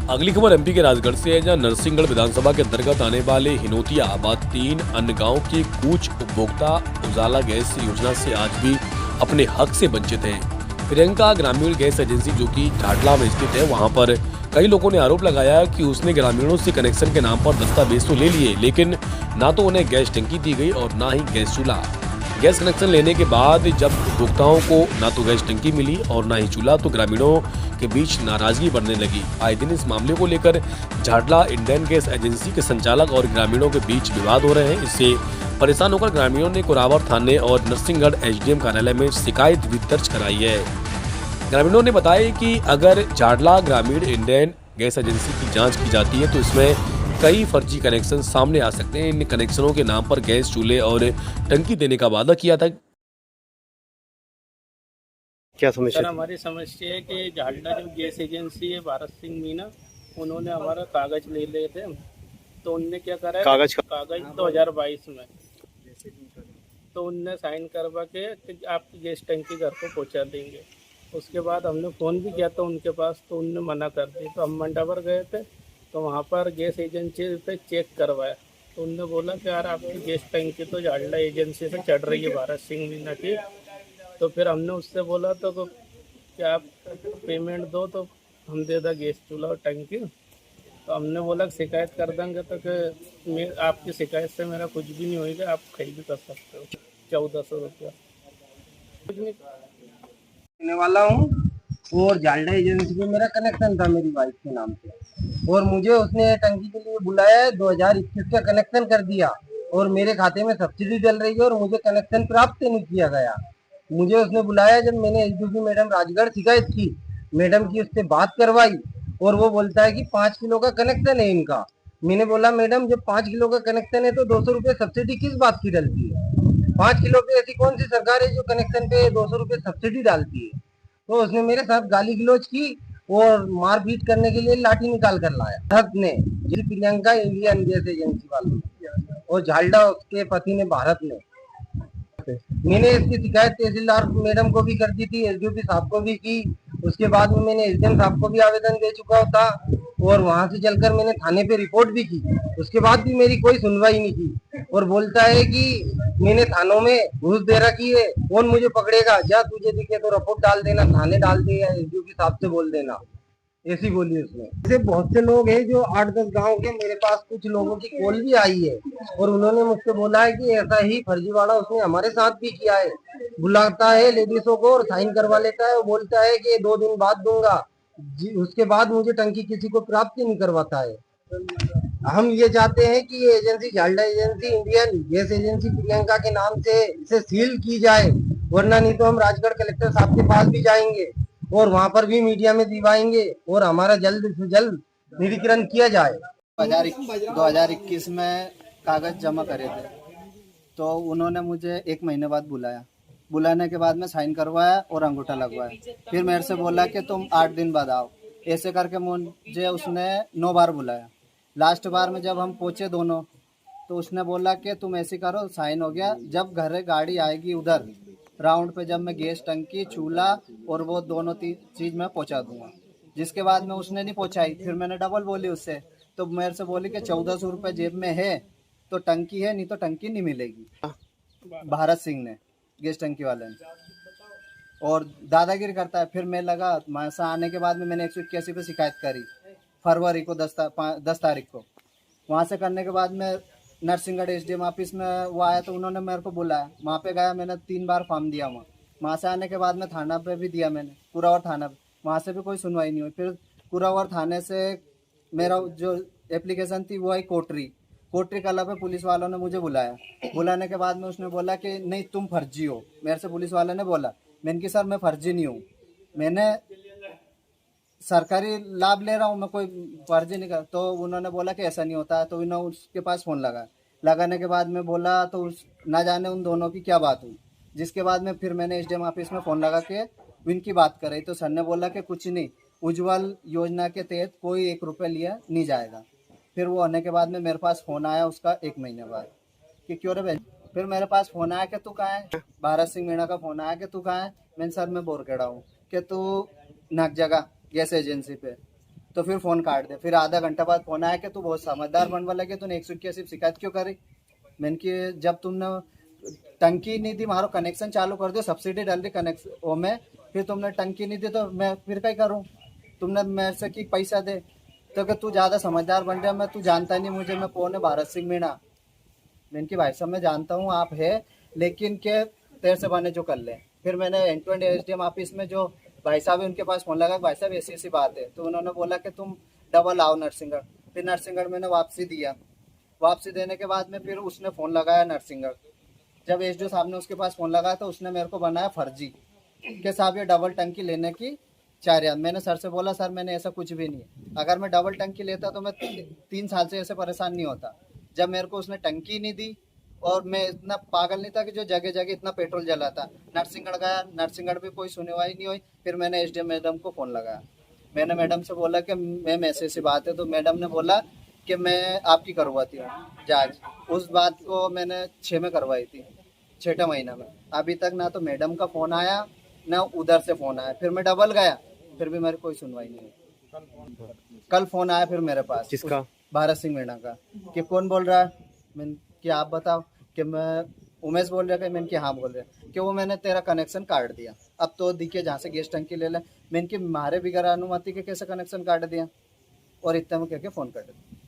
अगली खबर एमपी के राजगढ़ से है, जहां नरसिंहगढ़ विधानसभा के अंतर्गत आने वाले हिनोतिया व 3 अन्य गांव के कुछ उपभोक्ता उजाला गैस योजना से आज भी अपने हक से वंचित हैं। प्रियंका ग्रामीण गैस एजेंसी जो कि झाटला में स्थित है, वहां पर कई लोगों ने आरोप लगाया कि उसने ग्रामीणों से कनेक्शन के नाम पर दस्तावेज तो ले लिए, लेकिन ना तो उन्हें गैस टंकी दी गई और ना ही गैस चूल्हा। गैस कनेक्शन लेने के बाद जब उपभोक्ताओं को ना तो गैस टंकी मिली और ना ही चूल्हा, तो ग्रामीणों के बीच नाराजगी बढ़ने लगी। आए दिन इस मामले को लेकर झाटला इंडियन गैस एजेंसी के संचालक और ग्रामीणों के बीच विवाद हो रहे हैं। इससे परेशान होकर ग्रामीणों ने कुरावर थाने और नरसिंहगढ़ एसडीएम कार्यालय में शिकायत भी दर्ज कराई है। ग्रामीणों ने बताया कि अगर झाटला ग्रामीण इंडियन गैस एजेंसी की जाँच की जाती है तो इसमें कई फर्जी कनेक्शन सामने आ सकते हैं। इन कनेक्शनों के नाम पर गैस चूल्हे और टंकी देने का वादा किया था। क्या समस्या सर, हमारी समस्या है कि झालडा जो गैस एजेंसी है भारत सिंह मीना, उन्होंने हमारा कागज ले लिए थे। तो उनने क्या करा है, कागज 2022 में तो उनने साइन करवा के कि आपकी गैस टंकी घर को पहुंचा देंगे। उसके बाद हमने फ़ोन भी किया था उनके पास, तो उनने मना कर दी। तो हम मंडावर गए थे, तो वहाँ पर गैस एजेंसी पे चेक करवाया, तो उनने बोला कि यार आपकी गैस टंकी तो झालडा एजेंसी से चढ़ रही है भारत सिंह मीना की। तो फिर हमने उससे बोला तो कि आप पेमेंट दो तो हम दे दा गैस चूल्हा और टंकी। तो हमने बोला कि शिकायत कर देंगे, तो कि मैं आपकी शिकायत से मेरा कुछ भी नहीं होएगा, आप कहीं भी कर सकते हो। 1400 रुपया कुछ नहीं देने वाला हूँ। और झालडा एजेंसी में मेरा कनेक्शन था मेरी वाइफ के नाम पे, और मुझे उसने टंकी के लिए बुलाया है। 2021 का कनेक्शन कर दिया और मेरे खाते में सब्सिडी डल रही है और मुझे कनेक्शन प्राप्त नहीं किया गया। मुझे उसने बुलाया जब मैंने एसडीपी मैडम राजगढ़ शिकायत की, मैडम की उससे बात करवाई और वो बोलता है कि 5 किलो का कनेक्शन है इनका। मैंने बोला मैडम जब 5 किलो का कनेक्शन है तो 200 रुपये सब्सिडी किस बात की डलती है? 5 किलो पे ऐसी कौन सी सरकार है जो कनेक्शन पे 200 रुपये सब्सिडी डालती है? तो उसने मेरे साथ गाली गलौज की और मारपीट करने के लिए लाठी निकाल कर लाया। भारत ने, जी प्रियंका इंडियन गैस एजेंसी वालों ने, और झालडा उसके पति ने भारत ने। मैंने इसकी शिकायत तहसीलदार मैडम को भी कर दी थी, एसडीओपी साहब को भी की। उसके बाद में मैंने एसडीएम साहब को भी आवेदन दे चुका था और वहां से चलकर मैंने थाने पे रिपोर्ट भी की। उसके बाद भी मेरी कोई सुनवाई नहीं की और बोलता है कि मैंने थानों में घूस दे रखी है, कौन मुझे पकड़ेगा, जा तुझे दिखे तो रिपोर्ट डाल देना, थाने डाल दे या एसडीओपी साहब से बोल देना, ऐसी बोली उसने। ऐसे बहुत से लोग हैं जो 8-10 गांव के, मेरे पास कुछ लोगों की कॉल भी आई है और उन्होंने मुझसे बोला है कि ऐसा ही फर्जीवाड़ा उसने हमारे साथ भी किया है। बुलाता है लेडीजों को और साइन करवा लेता है और बोलता है कि 2 दिन बाद दूंगा, उसके बाद मुझे टंकी किसी को प्राप्त ही नहीं करवाता है। हम ये चाहते हैं कि ये agency Jhalda agency Indian gas agency Priyanka के नाम से इसे सील की जाए, वरना नहीं तो हम राजगढ़ कलेक्टर साहब के पास भी जाएंगे और वहां पर भी मीडिया में दिवाएंगे और हमारा जल्द से जल्द निरीकरण किया जाए। 2021 में कागज जमा करे थे, तो उन्होंने मुझे 1 महीने बाद बुलाया। बुलाने के बाद में साइन करवाया और अंगूठा लगवाया। फिर मेरे से बोला कि तुम 8 दिन बाद आओ। ऐसे करके मुझे उसने 9 बार बुलाया। लास्ट बार में जब हम पहुँचे दोनों, तो उसने बोला कि तुम ऐसे करो, साइन हो गया, जब घर गाड़ी आएगी उधर राउंड पे, जब मैं गैस टंकी चूल्हा और वो दोनों चीज़ मैं पहुंचा दूंगा। जिसके बाद में उसने नहीं पहुंचाई। फिर मैंने डबल बोली उससे, तो मेरे से बोली कि 1400 रुपये जेब में है तो टंकी है, नहीं तो टंकी नहीं मिलेगी। भारत सिंह ने, गैस टंकी वाले ने, और दादागिरी करता है। फिर मैं लगा, वहाँ आने के बाद में मैंने 181 पे शिकायत करी फरवरी को, 10 तारीख को। वहाँ से करने के बाद में नरसिंहगढ़ एसडीएम ऑफिस में वो आया, तो उन्होंने मेरे को बुलाया। वहाँ पे गया, मैंने 3 बार फॉर्म दिया वहाँ से आने के बाद में थाना पे भी दिया मैंने, कुरावर थाना पे। वहाँ से भी कोई सुनवाई नहीं हुई। फिर कुरावर थाने से मेरा जो एप्लीकेशन थी वो आई कोटरी कला पे, पुलिस वालों ने मुझे बुलाया। बुलाने के बाद में उसने बोला कि नहीं तुम फर्जी हो। मेरे से पुलिस वाले ने बोला, मैंने कि सर मैं फर्जी नहीं हूँ, मैंने सरकारी लाभ ले रहा हूँ, मैं कोई फर्जी नहीं कर। तो उन्होंने बोला कि ऐसा नहीं होता। तो उन्होंने उसके पास फ़ोन लगाने के बाद में बोला, तो ना जाने उन दोनों की क्या बात हुई। जिसके बाद में फिर मैंने एसडीएम ऑफिस में फ़ोन लगा के इनकी बात कराई, तो सर ने बोला कि कुछ नहीं, उज्ज्वल योजना के तहत कोई 1 रुपये लिया नहीं जाएगा। फिर वो होने के बाद में मेरे पास फ़ोन आया उसका 1 महीने बाद कि क्यों रे भाई। फिर मेरे पास फ़ोन आया कि तू कहाँ है, भारत सिंह मीणा का फ़ोन आया कि तू कहाँ है। मैंने सर मैं बोरखेड़ा हूँ। कि तू नाक जगह गैस एजेंसी पे। तो फिर फ़ोन काट दे। फिर आधा घंटा बाद फ़ोन आया कि तू बहुत समझदार बनवा लगे, तूने 181 शिकायत क्यों करी? मैंने कि जब तुमने टंकी नहीं दी, मारो कनेक्शन चालू कर दो, सब्सिडी डाल दी कनेक्शन वो में, फिर तुमने टंकी नहीं दी तो मैं फिर क्या करूँ? तुमने मेरे से कि पैसा दे, तो कि तू ज़्यादा समझदार बन रहा, मैं तू जानता नहीं मुझे, मैं कौन है? भारत सिंह मीणा। मैंने कि भाई साहब मैं जानता हूँ आप है, लेकिन के तेरे से बने जो कर ले। फिर मैंने end to end SDM office में जो भाई साहब है उनके पास फ़ोन लगा, भाई साहब ऐसी ऐसी बात है, तो उन्होंने बोला कि तुम डबल आओ नरसिंहगढ़। फिर नरसिंहगढ़ मैंने वापसी दिया, वापसी देने के बाद में फिर उसने फ़ोन लगाया नरसिंहगढ़। जब एसडीओ साहब ने उसके पास फ़ोन लगाया तो उसने मेरे को बनाया फर्जी कि साहब ये डबल टंकी लेने की चाह रहा। मैंने सर से बोला सर मैंने ऐसा कुछ भी नहीं है, अगर मैं डबल टंकी लेता तो मैं 3 साल से ऐसे परेशान नहीं होता। जब मेरे को उसने टंकी नहीं दी, और मैं इतना पागल नहीं था कि जो जगह जगह इतना पेट्रोल जलाता। नरसिंहगढ़ गया, नरसिंहगढ़ भी कोई सुनवाई नहीं हुई। फिर मैंने एसडीएम मैडम को फ़ोन लगाया, मैंने मैडम से बोला कि मैम ऐसी ऐसी बात है, तो मैडम ने बोला कि मैं आपकी करवाती हूँ जांच। उस बात को मैंने 6 में करवाई थी, 6ठा महीना में। अभी तक ना तो मैडम का फ़ोन आया ना उधर से फ़ोन आया। फिर मैं डबल गया, फिर भी मेरी कोई सुनवाई नहीं हुई। कल फ़ोन आया फिर मेरे पास, किसका? भारत सिंह मीणा का, कि कौन बोल रहा है? मैंने कि आप बताओ। कि मैं उमेश बोल रहा है? मैंने कि हाँ बोल रहे कि वो मैंने तेरा कनेक्शन काट दिया, अब तो दिखे जहाँ से गैस टंकी ले ले। मैंने कि मारे बिगैर अनुमति के कैसे कनेक्शन काट दिया, और इतना में कह के फ़ोन कर दिया।